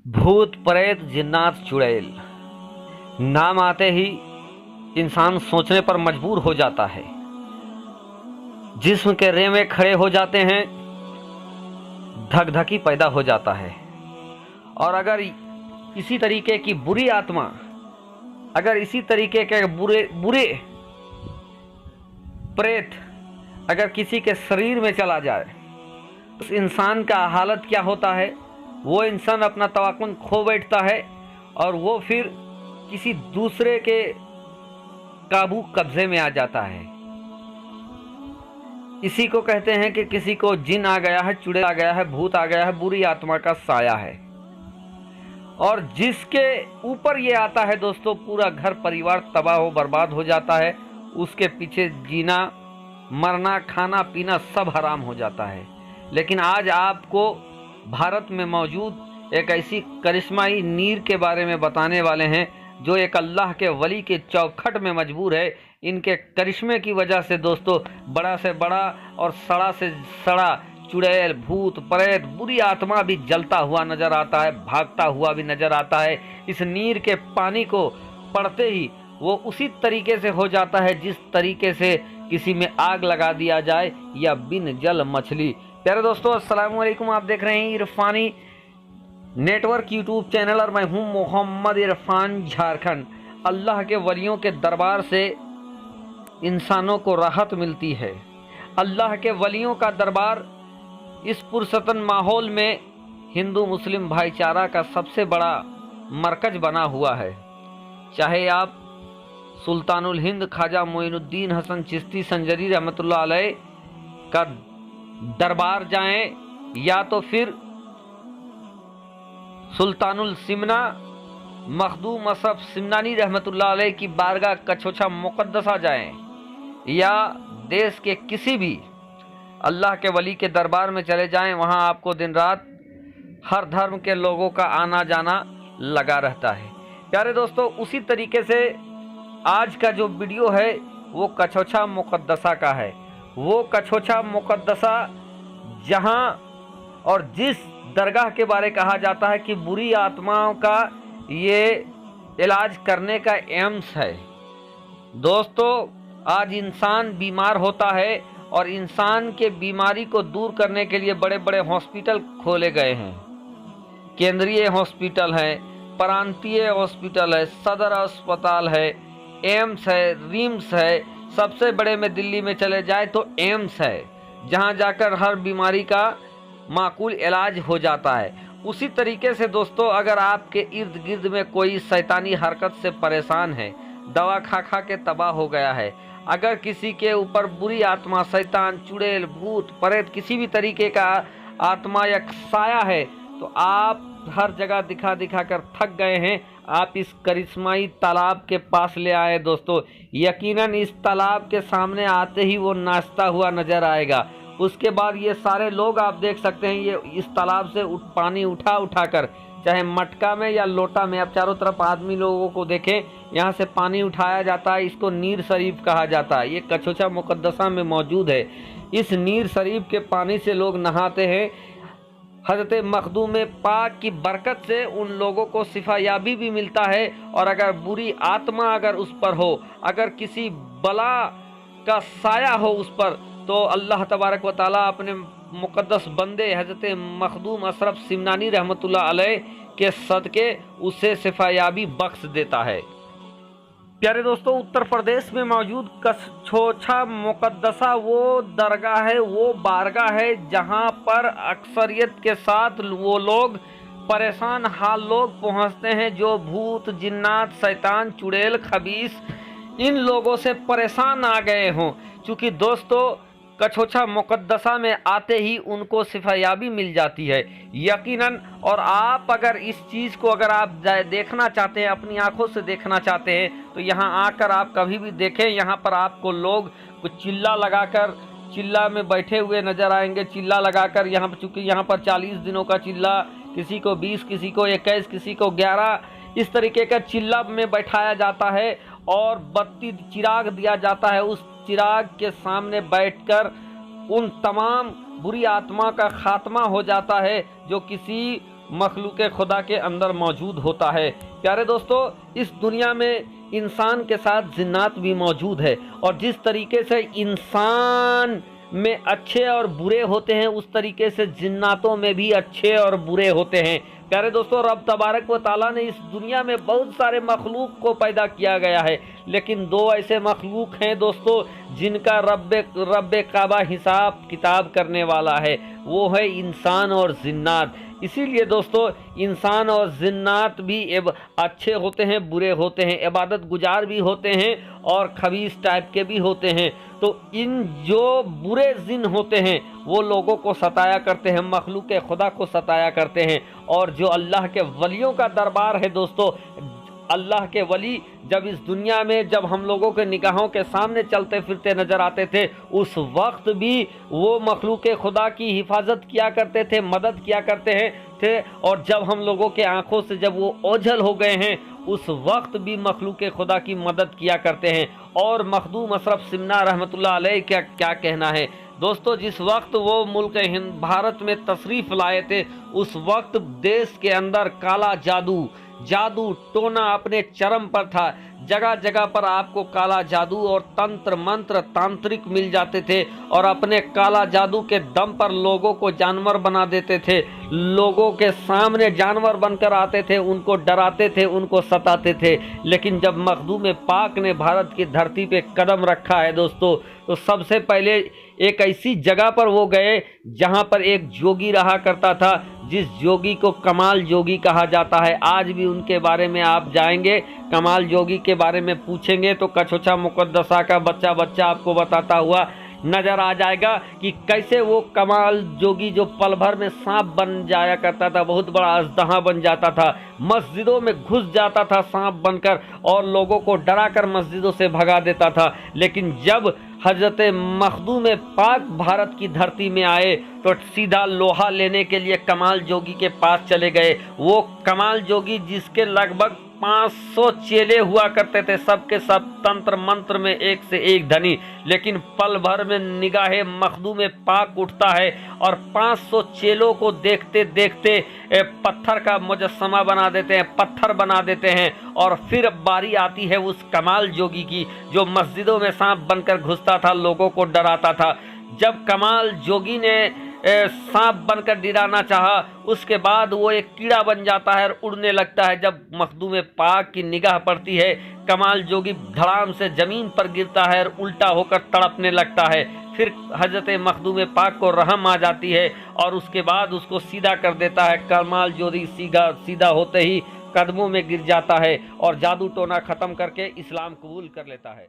भूत प्रेत जिन्नात चुड़ैल नाम आते ही इंसान सोचने पर मजबूर हो जाता है। जिस्म के रेमे खड़े हो जाते हैं, धकधकी पैदा हो जाता है। और अगर इसी तरीके की बुरी आत्मा, अगर इसी तरीके के बुरे प्रेत अगर किसी के शरीर में चला जाए तो उस इंसान का हालत क्या होता है। वो इंसान अपना तवक्कुन खो बैठता है और वो फिर किसी दूसरे के काबू कब्जे में आ जाता है। इसी को कहते हैं कि किसी को जिन आ गया है, चुड़ैल आ गया है, भूत आ गया है, बुरी आत्मा का साया है। और जिसके ऊपर ये आता है दोस्तों, पूरा घर परिवार तबाह हो बर्बाद हो जाता है। उसके पीछे जीना, मरना, खाना पीना सब हराम हो जाता है। लेकिन आज आपको भारत में मौजूद एक ऐसी करिश्माई नीर के बारे में बताने वाले हैं जो एक अल्लाह के वली के चौखट में मजबूर है। इनके करिश्मे की वजह से दोस्तों बड़ा से बड़ा और सड़ा से सड़ा चुड़ैल, भूत प्रेत, बुरी आत्मा भी जलता हुआ नजर आता है, भागता हुआ भी नजर आता है। इस नीर के पानी को पड़ते ही वो उसी तरीके से हो जाता है जिस तरीके से किसी में आग लगा दिया जाए या बिन जल मछली। प्यारे दोस्तों, अस्सलाम वालेकुम। आप देख रहे हैं इरफानी नेटवर्क यूट्यूब चैनल और मैं हूं मोहम्मद इरफान झारखंड। अल्लाह के वलियों के दरबार से इंसानों को राहत मिलती है। अल्लाह के वलियों का दरबार इस पुरसतन माहौल में हिंदू मुस्लिम भाईचारा का सबसे बड़ा मरकज बना हुआ है। चाहे आप सुल्तानुल हिंद ख्वाजा मोइनुद्दीन हसन चिश्ती संजरी रहमतुल्लाह अलैह का दरबार जाएं, या तो फिर सुल्तानुल सिमना मखदूम असफ सिमनानी रहमतुल्लाह अलैह की बारगाह कछोछा मुक़द्दसा जाएं, या देश के किसी भी अल्लाह के वली के दरबार में चले जाएं। वहां आपको दिन रात हर धर्म के लोगों का आना जाना लगा रहता है। प्यारे दोस्तों, उसी तरीके से आज का जो वीडियो है वो कछोछा मुक़द्दसा का है। वो कछोछा मुक़द्दसा जहां और जिस दरगाह के बारे कहा जाता है कि बुरी आत्माओं का ये इलाज करने का एम्स है। दोस्तों, आज इंसान बीमार होता है और इंसान के बीमारी को दूर करने के लिए बड़े बड़े हॉस्पिटल खोले गए हैं। केंद्रीय हॉस्पिटल है, प्रांतीय हॉस्पिटल है, सदर अस्पताल है, एम्स है, रिम्स है। सबसे बड़े में दिल्ली में चले जाए तो एम्स है, जहां जाकर हर बीमारी का माकूल इलाज हो जाता है। उसी तरीके से दोस्तों, अगर आपके इर्द गिर्द में कोई शैतानी हरकत से परेशान है, दवा खा खा के तबाह हो गया है, अगर किसी के ऊपर बुरी आत्मा, शैतान, चुड़ैल, भूत प्रेत, किसी भी तरीके का आत्मा या साया है, तो आप हर जगह दिखा दिखा कर थक गए हैं। आप इस करिश्माई तालाब के पास ले आए दोस्तों। यकीनन इस तालाब के सामने आते ही वो नाचता हुआ नजर आएगा। उसके बाद ये सारे लोग आप देख सकते हैं, ये इस तालाब से पानी उठा उठा कर, चाहे मटका में या लोटा में, आप चारों तरफ आदमी लोगों को देखें, यहाँ से पानी उठाया जाता है। इसको नीर शरीफ कहा जाता है। ये कछोछा मुक़द्दसा में मौजूद है। इस नीर शरीफ के पानी से लोग नहाते हैं। हज़रत मखदूम पाक की बरकत से उन लोगों को शिफायाबी भी मिलता है। और अगर बुरी आत्मा अगर उस पर हो, अगर किसी बला का साया हो उस पर, तो अल्लाह तबारक व तआला अपने मुक़द्दस बंदे हज़रत मखदूम अशरफ सिमनानी रहमतुल्लाह अलैह के सदके उसे शिफायाबी बख्श देता है। प्यारे दोस्तों, उत्तर प्रदेश में मौजूद कछोछा मुक़द्दसा वो दरगाह है, वो बारगाह है जहां पर अक्सरियत के साथ वो लोग परेशान हाल लोग पहुंचते हैं जो भूत, जिन्नात, शैतान, चुड़ैल, खबीस इन लोगों से परेशान आ गए हों। चूँकि दोस्तों कछोछा मुक़द्दसा में आते ही उनको शिफायाबी मिल जाती है यकीनन। और आप अगर इस चीज़ को अगर आप देखना चाहते हैं, अपनी आंखों से देखना चाहते हैं, तो यहाँ आकर आप कभी भी देखें। यहाँ पर आपको लोग कुछ चिल्ला लगाकर, चिल्ला में बैठे हुए नज़र आएंगे। चिल्ला लगाकर यहाँ पर, चूँकि यहाँ पर 40 दिनों का चिल्ला, किसी को 20, किसी को 21, किसी को 11, इस तरीके का चिल्ला में बैठाया जाता है और बत्ती चिराग दिया जाता है। उस चिराग के सामने बैठकर उन तमाम बुरी आत्मा का खात्मा हो जाता है जो किसी मखलूक खुदा के अंदर मौजूद होता है। प्यारे दोस्तों, इस दुनिया में इंसान के साथ जिन्नात भी मौजूद है, और जिस तरीके से इंसान में अच्छे और बुरे होते हैं उस तरीके से जिन्नातों में भी अच्छे और बुरे होते हैं। प्यारे दोस्तों, रब तबारक व ताला ने इस दुनिया में बहुत सारे मखलूक को पैदा किया गया है, लेकिन दो ऐसे मखलूक हैं दोस्तों जिनका रब काबा हिसाब किताब करने वाला है, वो है इंसान और जिन्नात। इसीलिए दोस्तों, इंसान और जिन्नात भी अच्छे होते हैं, बुरे होते हैं, इबादत गुजार भी होते हैं और खबीस टाइप के भी होते हैं। तो इन जो बुरे जिन होते हैं वो लोगों को सताया करते हैं, मखलूक खुदा को सताया करते हैं। और जो अल्लाह के वलियों का दरबार है दोस्तों, अल्लाह के वली जब इस दुनिया में जब हम लोगों के निगाहों के सामने चलते फिरते नजर आते थे, उस वक्त भी वो मखलूक खुदा की हिफाजत किया करते थे, मदद किया करते थे। और जब हम लोगों के आंखों से जब वो ओझल हो गए हैं, उस वक्त भी मखलूक खुदा की मदद किया करते हैं। और मखदूम अशरफ सिमना रहमतुल्लाह अलैह क्या कहना है दोस्तों, जिस वक्त वो मुल्क भारत में तशरीफ लाए थे, उस वक्त देश के अंदर काला जादू टोना अपने चरम पर था। जगह जगह पर आपको काला जादू और तंत्र मंत्र तांत्रिक मिल जाते थे, और अपने काला जादू के दम पर लोगों को जानवर बना देते थे, लोगों के सामने जानवर बनकर आते थे, उनको डराते थे, उनको सताते थे। लेकिन जब मखदूम पाक ने भारत की धरती पे कदम रखा है दोस्तों, तो सबसे पहले एक ऐसी जगह पर वो गए जहां पर एक जोगी रहा करता था, जिस जोगी को कमाल जोगी कहा जाता है। आज भी उनके बारे में आप जाएंगे, कमाल जोगी के बारे में पूछेंगे तो कछोछा मुकद्दसा का बच्चा आपको बताता हुआ नजर आ जाएगा कि कैसे वो कमाल जोगी जो पल भर में सांप बन जाया करता था, बहुत बड़ा अजदहा बन जाता था, मस्जिदों में घुस जाता था सांप बनकर और लोगों को डराकर मस्जिदों से भगा देता था। लेकिन जब हजरत मखदूम पाक भारत की धरती में आए तो सीधा लोहा लेने के लिए कमाल जोगी के पास चले गए। वो कमाल जोगी जिसके लगभग 500 चेले हुआ करते थे, सबके सब तंत्र मंत्र में एक से एक धनी, लेकिन पल भर में निगाहे मखदूम पाक उठता है और 500 चेलों को देखते देखते पत्थर का मुजस्समा बना देते हैं, पत्थर बना देते हैं। और फिर बारी आती है उस कमाल जोगी की जो मस्जिदों में सांप बनकर घुसता था, लोगों को डराता था। जब कमाल जोगी ने सांप बनकर डराना चाहा, उसके बाद वो एक कीड़ा बन जाता है और उड़ने लगता है। जब मखदूम पाक की निगाह पड़ती है, कमाल जोगी धड़ाम से जमीन पर गिरता है और उल्टा होकर तड़पने लगता है। फिर हजरत मखदूम पाक को रहम आ जाती है और उसके बाद उसको सीधा कर देता है। कमाल जोगी सीधा होते ही कदमों में गिर जाता है और जादू टोना ख़त्म करके इस्लाम कबूल कर लेता है।